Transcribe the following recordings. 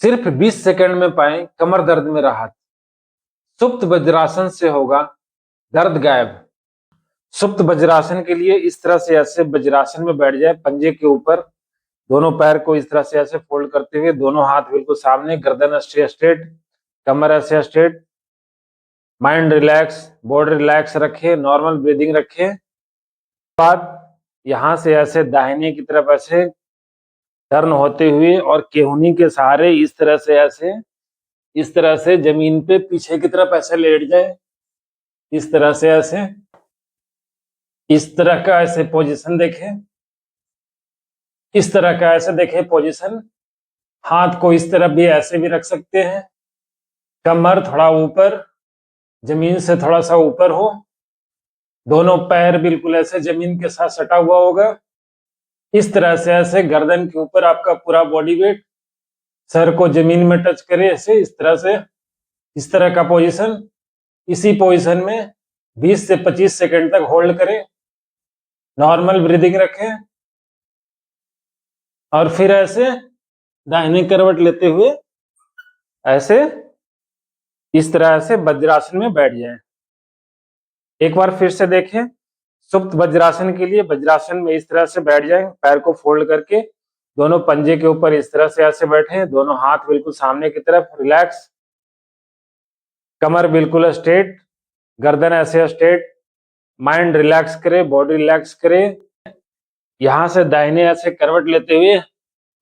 सिर्फ 20 सेकंड में पाएं कमर दर्द में राहत। सुप्त वज्रासन से होगा दर्द गायब। सुप्त वज्रासन के लिए इस तरह से ऐसे वज्रासन में बैठ जाए, पंजे के ऊपर दोनों पैर को इस तरह से ऐसे फोल्ड करते हुए, दोनों हाथ बिल्कुल सामने, गर्दन स्ट्रेट, कमर ऐसे straight, mind relax, body relax रखे, नॉर्मल ब्रीदिंग रखे। बाद यहां से ऐसे दाहिने की तरफ ऐसे टर्न होते हुए और केहूनी के सहारे इस तरह से जमीन पे पीछे की तरफ ऐसे लेट जाए। इस तरह से ऐसे, इस तरह का ऐसे पोजीशन देखें, इस तरह का ऐसे देखें पोजीशन। हाथ को इस तरफ भी ऐसे भी रख सकते हैं। कमर थोड़ा ऊपर, जमीन से थोड़ा सा ऊपर हो, दोनों पैर बिल्कुल ऐसे जमीन के साथ सटा हुआ होगा। इस तरह से ऐसे गर्दन के ऊपर आपका पूरा बॉडी वेट सर को जमीन में टच करे, ऐसे इस तरह से, इस तरह का पोजीशन। इसी पोजीशन में 20 से 25 सेकंड तक होल्ड करें, नॉर्मल ब्रीदिंग रखें और फिर ऐसे दाहिने करवट लेते हुए ऐसे इस तरह से वज्रासन में बैठ जाएं। एक बार फिर से देखें। सुप्त वज्रासन के लिए वज्रासन में इस तरह से बैठ जाएं, पैर को फोल्ड करके दोनों पंजे के ऊपर इस तरह से ऐसे बैठे, दोनों हाथ बिल्कुल सामने की तरफ, रिलैक्स, कमर बिल्कुल स्ट्रेट, गर्दन ऐसे स्ट्रेट, माइंड रिलैक्स करे, बॉडी रिलैक्स करे। यहां से दाहिने ऐसे करवट लेते हुए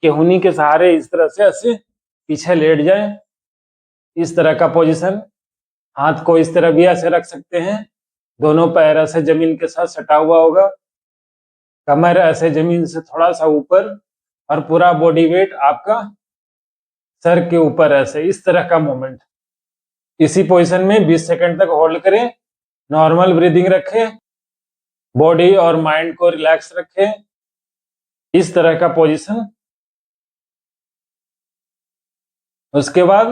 केहूनी के सहारे इस तरह से ऐसे पीछे लेट जाएं। इस तरह का पोजीशन। हाथ को इस तरह भी ऐसे रख सकते हैं, दोनों पैर ऐसे जमीन के साथ सटा हुआ होगा, कमर ऐसे जमीन से थोड़ा सा ऊपर और पूरा बॉडी वेट आपका सर के ऊपर ऐसे, इस तरह का मूवमेंट। इसी पोजीशन में 20 सेकंड तक होल्ड करें, नॉर्मल ब्रीदिंग रखें, बॉडी और माइंड को रिलैक्स रखें। इस तरह का पोजीशन। उसके बाद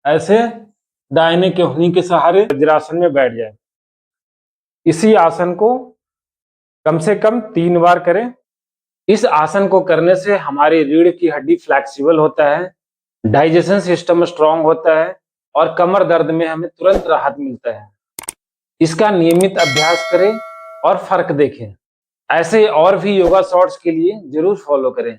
ऐसे दाहिने केहूनी के सहारे वज्रासन में बैठ जाए। इसी आसन को कम से कम 3 बार करें। इस आसन को करने से हमारी रीढ़ की हड्डी फ्लेक्सिबल होता है, डाइजेशन सिस्टम स्ट्रांग होता है और कमर दर्द में हमें तुरंत राहत मिलता है। इसका नियमित अभ्यास करें और फर्क देखें। ऐसे और भी योगा शॉर्ट्स के लिए जरूर फॉलो करें।